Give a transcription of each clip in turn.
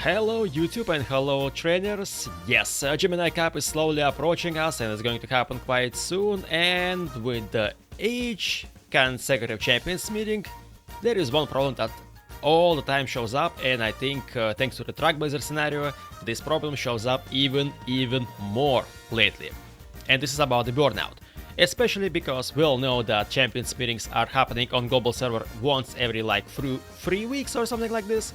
Hello YouTube and hello trainers. Yes, Gemini Cup is slowly approaching us and it's going to happen quite soon, and with each consecutive champions meeting there is one problem that all the time shows up, and I think thanks to the Trackblazer scenario this problem shows up even more lately. And this is about the burnout. Especially because we all know that champions meetings are happening on global server once every like 3 weeks or something like this.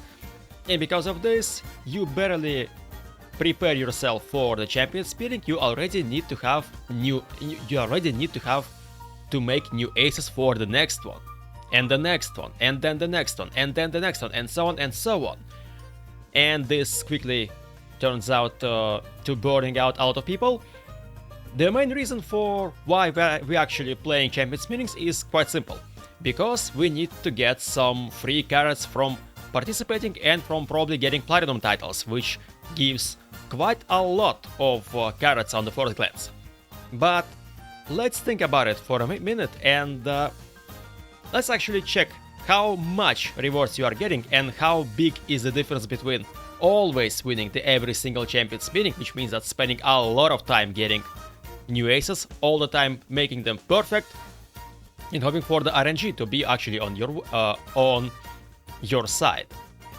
And because of this, you barely prepare yourself for the champions meeting. You already need to have to make new aces for the next one, and the next one, and then the next one, and then the next one, and so on and so on. And this quickly turns out to burning out a lot of people. The main reason for why we're actually playing champions meetings is quite simple. Because we need to get some free carrots from participating and from probably getting platinum titles, which gives quite a lot of carrots on the first glance. But let's think about it for a minute and let's actually check how much rewards you are getting and how big is the difference between always winning the every single champions meeting, which means that spending a lot of time getting new aces all the time, making them perfect, and hoping for the RNG to be actually on your side,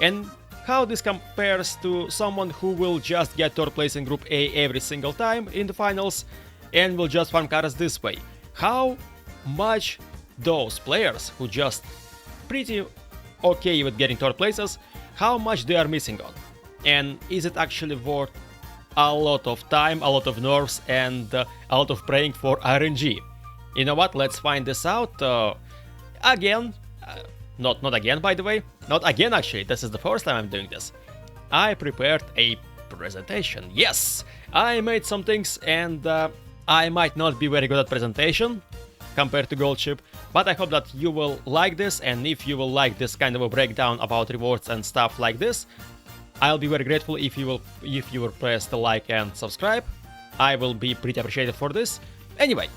and how this compares to someone who will just get third place in Group A every single time in the finals and will just farm cards this way. How much those players who just pretty okay with getting third places, how much they are missing on, and is it actually worth a lot of time, a lot of nerves, and a lot of praying for RNG? You know what, let's find this out again. Not again, by the way. Not again, actually. This is the first time I'm doing this. I prepared a presentation. Yes! I made some things, and I might not be very good at presentation compared to Goldship, but I hope that you will like this, and if you will like this kind of a breakdown about rewards and stuff like this, I'll be very grateful if you will press the like and subscribe. I will be pretty appreciated for this. Anyway,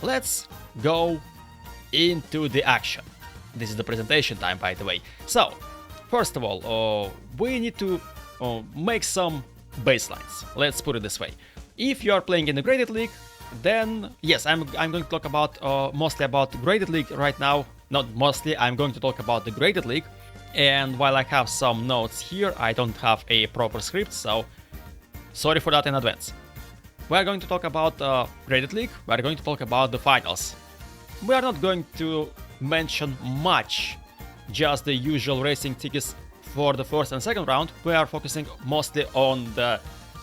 let's go into the action. This is the presentation time, by the way. So, first of all, we need to make some baselines. Let's put it this way. If you are playing in the Graded League, then yes, I'm going to talk about mostly about Graded League right now. Not mostly, I'm going to talk about the Graded League. And while I have some notes here, I don't have a proper script, so sorry for that in advance. We are going to talk about Graded League. We are going to talk about the finals. We are not going to mention much, just the usual racing tickets for the first and second round. We are focusing mostly on the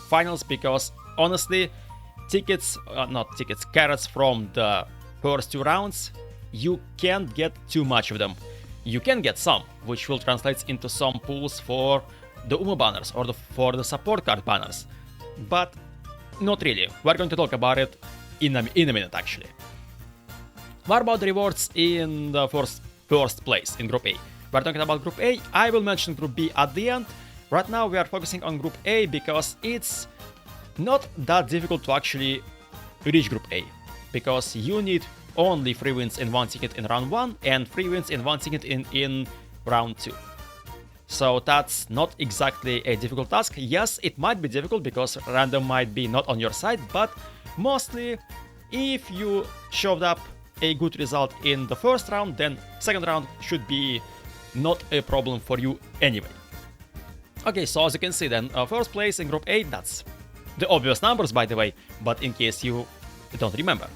finals because honestly, carrots from the first two rounds, you can't get too much of them. You can get some, which will translate into some pools for the UMA banners or for the support card banners, but not really. We're going to talk about it in a minute, actually. What about the rewards in the first place in Group A? We're talking about Group A. I will mention Group B at the end. Right now we are focusing on Group A because it's not that difficult to actually reach Group A, because you need only 3 wins in 1 ticket in round 1 and 3 wins in 1 ticket in round 2. So that's not exactly a difficult task. Yes, it might be difficult because random might be not on your side, but mostly if you showed up a good result in the first round, then second round should be not a problem for you anyway. Okay, so as you can see then, first place in Group A, that's the obvious numbers, by the way, but in case you don't remember.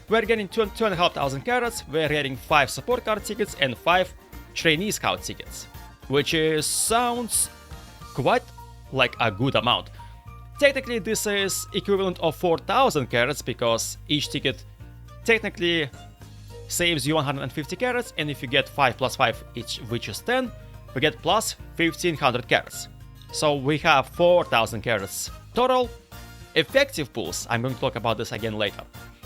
We're getting 2,500 carrots, we're getting 5 support card tickets and 5 trainee scout tickets, which sounds quite like a good amount. Technically this is equivalent of 4,000 carrots because each ticket technically saves you 150 carrots, and if you get 5 plus 5 each, which is 10, we get plus 1,500 carrots. So we have 4,000 carrots total. Effective pools, I'm going to talk about this again later.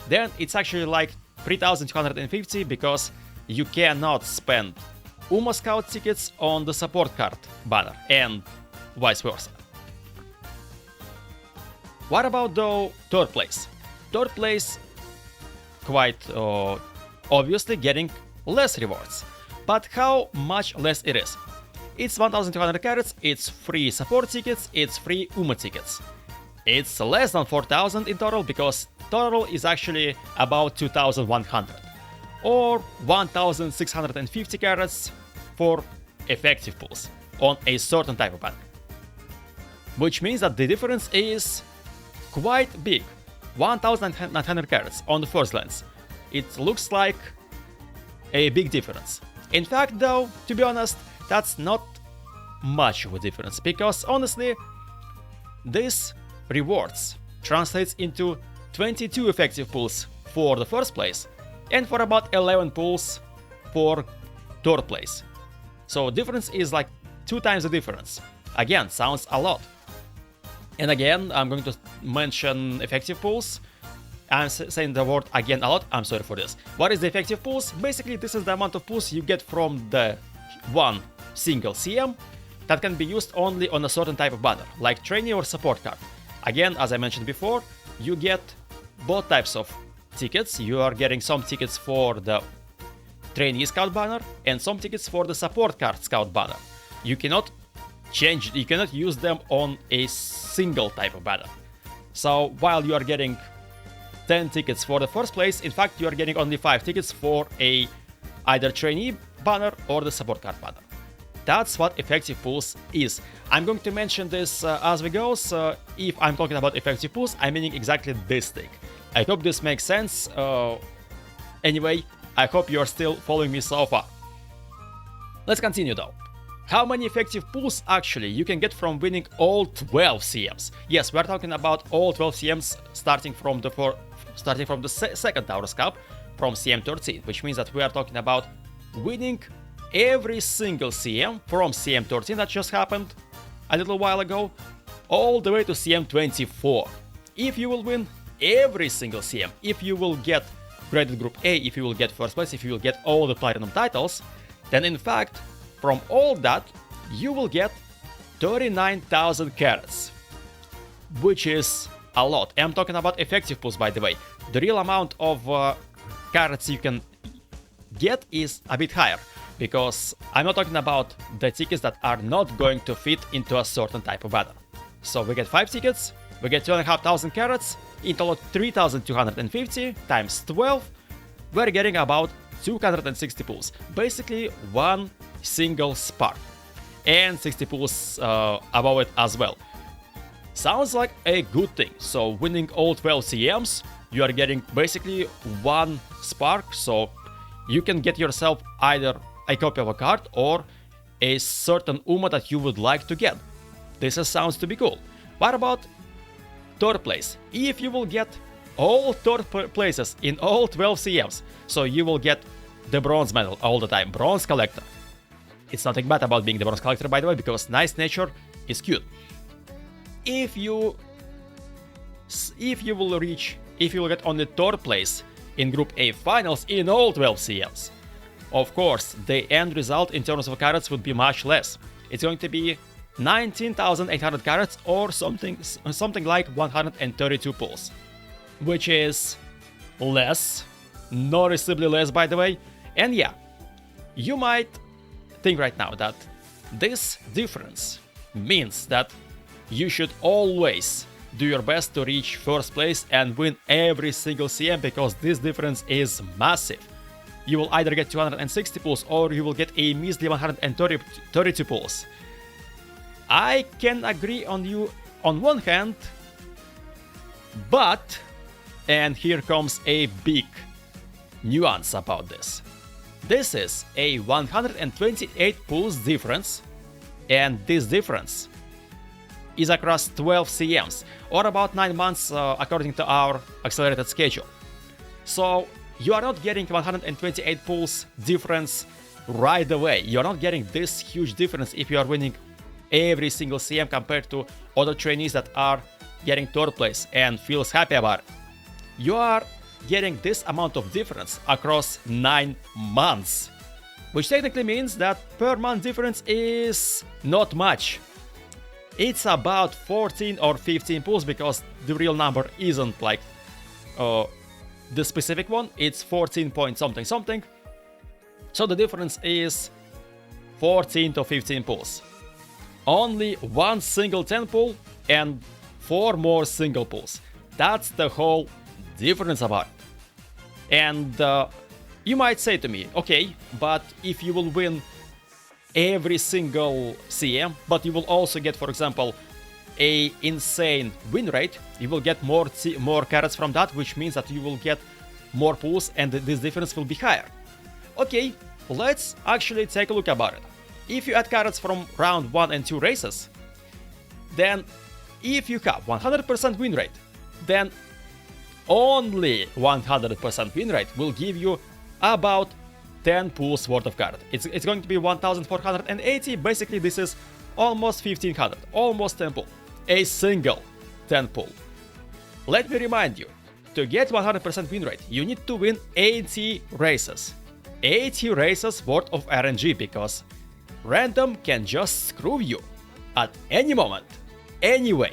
Then it's actually like 3,250 because you cannot spend UMA Scout tickets on the support card banner and vice versa. What about though third place? Third place, quite obviously getting less rewards. But how much less it is? It's 1200 carats, it's free support tickets, it's free UMA tickets. It's less than 4000 in total because total is actually about 2100. Or 1650 carats for effective pulls on a certain type of banner. Which means that the difference is quite big. 1900 carats on the first glance. It looks like a big difference. In fact though, to be honest, that's not much of a difference because honestly, this rewards translates into 22 effective pulls for the first place and for about 11 pulls for third place. So difference is like 2 times the difference. Again, sounds a lot. And again, I'm going to mention effective pulls. I'm saying the word again a lot, I'm sorry for this. What is the effective pulls? Basically, this is the amount of pulls you get from the one single CM that can be used only on a certain type of banner, like trainee or support card. Again, as I mentioned before, you get both types of tickets. You are getting some tickets for the trainee scout banner and some tickets for the support card scout banner. You cannot use them on a single type of banner. So while you are getting 10 tickets for the first place, in fact you are getting only 5 tickets for a either trainee banner or the support card banner. That's what effective pulls is. I'm going to mention this as we go, so if I'm talking about effective pulls, I'm meaning exactly this thing. I hope this makes sense. Anyway, I hope you're still following me so far. Let's continue though. How many effective pulls actually you can get from winning all 12 CMs? Yes, we're talking about all 12 CMs starting from the second Taurus Cup from CM 13, which means that we are talking about winning every single CM from CM 13 that just happened a little while ago all the way to CM 24. If you will win every single CM, if you will get graded group A, if you will get first place, if you will get all the platinum titles, then in fact from all that you will get 39,000 carats, which is a lot. I'm talking about effective pulls, by the way. The real amount of carats you can get is a bit higher, because I'm not talking about the tickets that are not going to fit into a certain type of banner. So we get 5 tickets, we get 2,500 carats, in total 3,250 times 12, we're getting about 260 pulls. Basically one single spark, and 60 pulls above it as well. Sounds like a good thing. So winning all 12 CMs, you are getting basically one spark, so you can get yourself either a copy of a card or a certain UMA that you would like to get. This sounds to be cool. What about third place? If you will get all third places in all 12 CMs, so you will get the bronze medal all the time, bronze collector. It's nothing bad about being the bronze collector, by the way, because nice nature is cute. If you will get only third place in Group A finals in all 12 CMs, of course, the end result in terms of carats would be much less. It's going to be 19,800 carats or something like 132 pulls, which is less, noticeably less, by the way. And yeah, you might think right now that this difference means that you should always do your best to reach first place and win every single CM, because this difference is massive. You will either get 260 pulls or you will get a measly 132 pulls. I can agree on you on one hand, but, and here comes a big nuance about this. This is a 128 pulls difference, and this difference is across 12 CMs, or about 9 months according to our accelerated schedule. So you are not getting 128 pulls difference right away. You are not getting this huge difference if you are winning every single CM compared to other trainees that are getting third place and feels happy about it. You are getting this amount of difference across 9 months, which technically means that per month difference is not much. It's about 14 or 15 pulls, because the real number isn't like the specific one. It's 14 point something something. So the difference is 14 to 15 pulls. Only one single 10 pull and 4 more single pulls. That's the whole difference about it. And you might say to me, okay, but if you will win every single CM, but you will also get, for example, a insane win rate, you will get more carats from that, which means that you will get more pulls and this difference will be higher. Okay, let's actually take a look about it. If you add carats from round 1 and 2 races, then if you have 100% win rate, then only 100% win rate will give you about 10 pulls worth of cards. It's going to be 1480. Basically, this is almost 1500, almost 10 pull. A single 10 pull. Let me remind you, to get 100% win rate, you need to win 80 races. 80 races worth of RNG, because random can just screw you at any moment, anyway.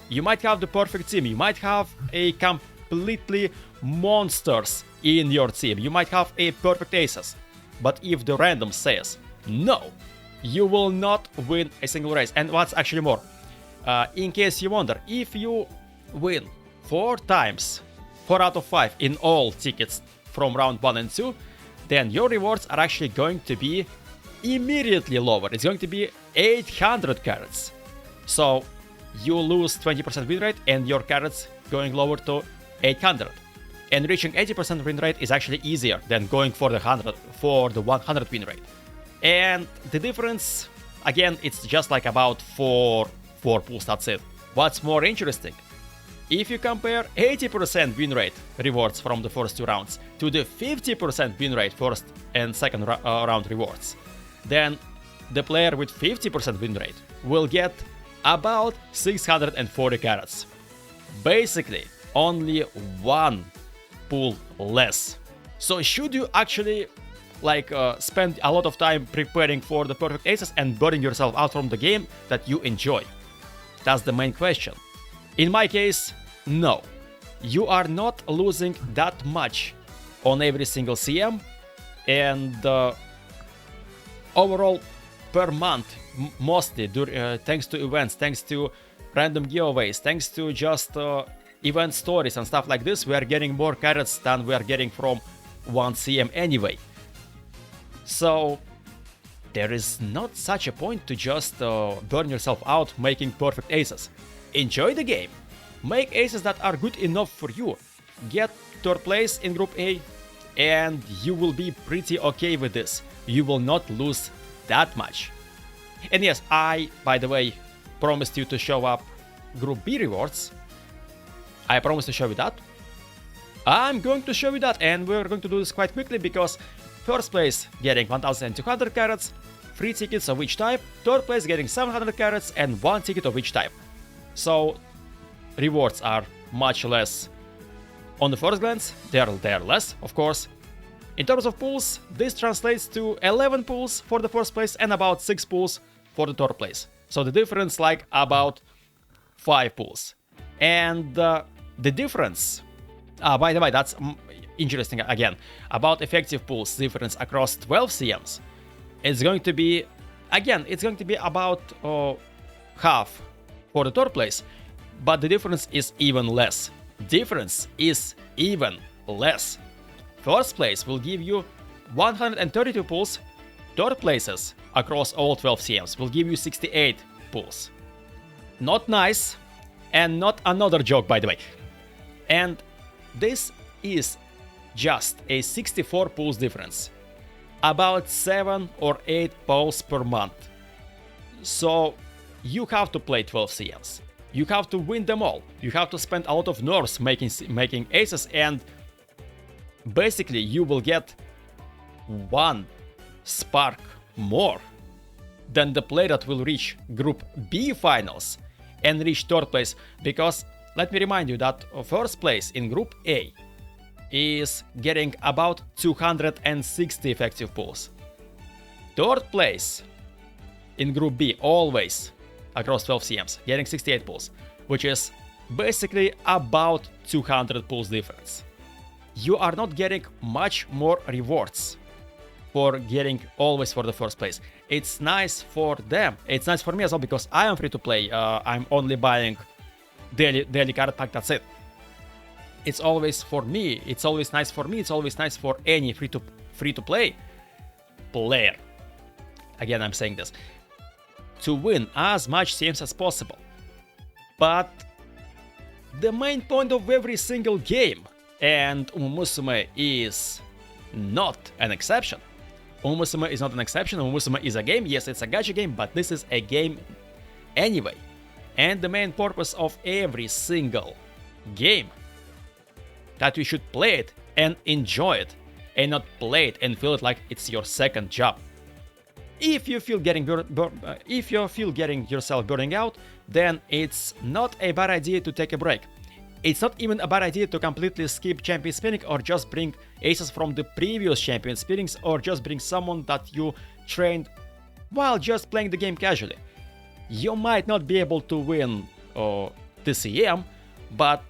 You might have the perfect team, you might have a completely monsters in your team, you might have a perfect aces, but if the random says no, you will not win a single race. And what's actually more, in case you wonder, if you win 4 times, 4 out of 5 in all tickets from round 1 and 2, then your rewards are actually going to be immediately lower. It's going to be 800 carats. So you lose 20% win rate and your carats going lower to 800. And reaching 80% win rate is actually easier than going for the 100 win rate. And the difference, again, it's just like about 4 pulls, that's it. What's more interesting, if you compare 80% win rate rewards from the first 2 rounds to the 50% win rate first and second round rewards, then the player with 50% win rate will get about 640 carats. Basically, only 1 pull less. So should you actually spend a lot of time preparing for the perfect aces and burning yourself out from the game that you enjoy? That's the main question. In my case, no. You are not losing that much on every single CM, and overall per month, mostly thanks to events, thanks to random giveaways, thanks to just event stories and stuff like this, we are getting more carats than we are getting from 1 CM anyway. So there is not such a point to just burn yourself out making perfect aces. Enjoy the game, make aces that are good enough for you, get 3rd place in Group A, and you will be pretty okay with this. You will not lose that much. And yes, I, by the way, promised you to show up Group B rewards. I promised to show you that. I'm going to show you that, and we're going to do this quite quickly, because 1st place getting 1200 carats, 3 tickets of each type, 3rd place getting 700 carats and 1 ticket of each type. So rewards are much less. On the first glance, they're less, of course. In terms of pulls, this translates to 11 pulls for the 1st place and about 6 pulls for the 3rd place. So the difference like about 5 pulls. And the difference, by the way, that's interesting again, about effective pulls difference across 12 CMs. It's going to be, again, it's going to be about half for the 3rd place, but the difference is even less. Difference is even less. 1st place will give you 132 pulls, 3rd places across all 12 CMs will give you 68 pulls. Not nice, and not another joke, by the way. And this is just a 64 pulls difference. About 7 or 8 pulls per month. So you have to play 12 CMs. You have to win them all. You have to spend a lot of nerves making aces, and basically you will get 1 spark more than the player that will reach Group B finals and reach 3rd place, because let me remind you that 1st place in Group A is getting about 260 effective pulls. 3rd place in Group B, always across 12 CMs, getting 68 pulls, which is basically about 200 pulls difference. You are not getting much more rewards. for getting always for the first place. It's nice for them. It's nice for me as well because I am free to play. I'm only buying daily card pack, that's it. It's always for me. It's always nice for me. It's always nice for any free to play player. Again, I'm saying this. To win as much CMs as possible. But the main point of every single game, and UMAMUSUME is not an exception. UMAMUSUME is not an exception. UMAMUSUME is a game. Yes, it's a gacha game, but this is a game anyway. And the main purpose of every single game, that you should play it and enjoy it, and not play it and feel it like it's your second job. If you feel getting yourself burning out, then it's not a bad idea to take a break. It's not even a bad idea to completely skip champion spinning or just bring aces from the previous champion spinnings or just bring someone that you trained while just playing the game casually. You might not be able to win the CM, but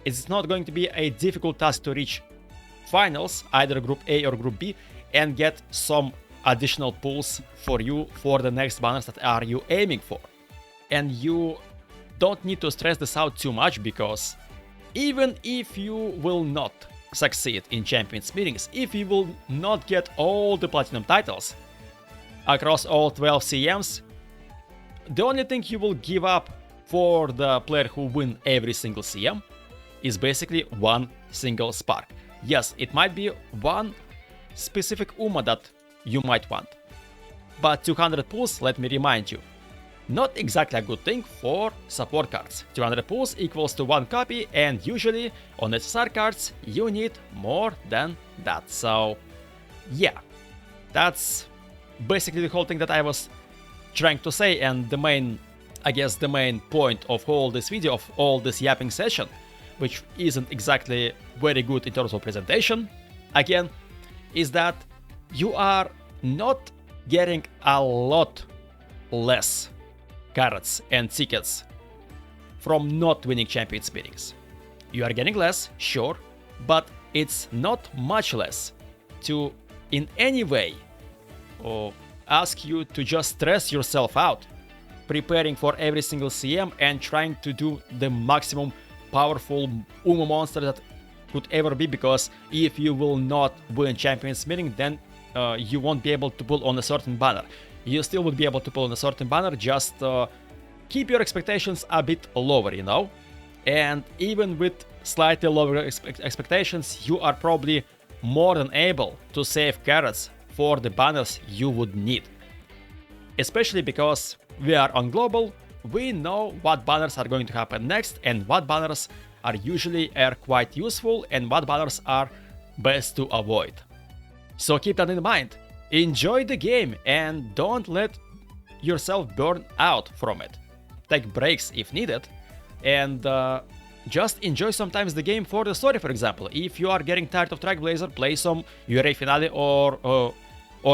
it's not going to be a difficult task to reach finals, either Group A or Group B, and get some additional pulls for you for the next banners that are you aiming for. And you don't need to stress this out too much, because even if you will not succeed in champions meetings, if you will not get all the platinum titles across all 12 CMs, the only thing you will give up for the player who win every single CM is basically one single spark. Yes, it might be one specific UMA that you might want, but 200 pulls, let me remind you, not exactly a good thing for support cards. 200 pulls equals to 1 copy, and usually on SSR cards you need more than that. So yeah, that's basically the whole thing that I was trying to say, and the main point of all this video, of all this yapping session, which isn't exactly very good in terms of presentation, again, is that you are not getting a lot less carats and tickets from not winning champion spinnings. You are getting less, sure, but it's not much less to in any way ask you to just stress yourself out preparing for every single CM and trying to do the maximum powerful UMA monster that could ever be, because if you will not win champion spinning, then you won't be able to pull on a certain banner. You still would be able to pull on a certain banner, just keep your expectations a bit lower, you know? And even with slightly lower expectations, you are probably more than able to save carats for the banners you would need. Especially because we are on global, we know what banners are going to happen next and what banners are usually quite useful and what banners are best to avoid. So keep that in mind, enjoy the game and don't let yourself burn out from it. Take breaks if needed, and just enjoy sometimes the game for the story. For example, if you are getting tired of Trackblazer, play some URA Finale or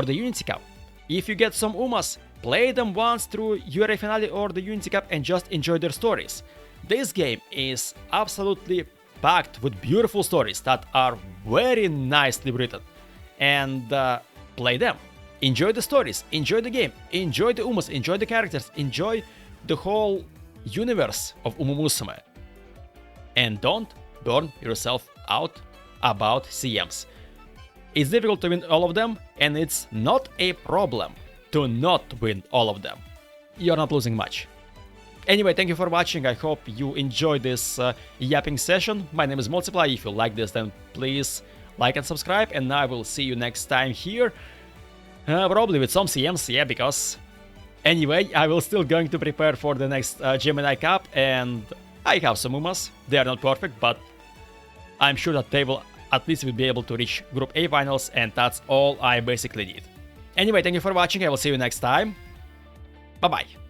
the Unity Cup. If you get some UMAs, play them once through URA Finale or the Unity Cup and just enjoy their stories. This game is absolutely packed with beautiful stories that are very nicely written. And play them. Enjoy the stories, enjoy the game, enjoy the UMAs, enjoy the characters, enjoy the whole universe of UMAMUSUME. And don't burn yourself out about CMs. It's difficult to win all of them, and it's not a problem to not win all of them. You're not losing much. Anyway, thank you for watching. I hope you enjoyed this yapping session. My name is Multiply. If you like this, then please like and subscribe, and I will see you next time here. Probably with some CMs, yeah, because anyway, I will still going to prepare for the next Gemini Cup, and I have some UMAs. They are not perfect, but I'm sure that they will at least be able to reach Group A finals, and that's all I basically need. Anyway, thank you for watching. I will see you next time. Bye-bye.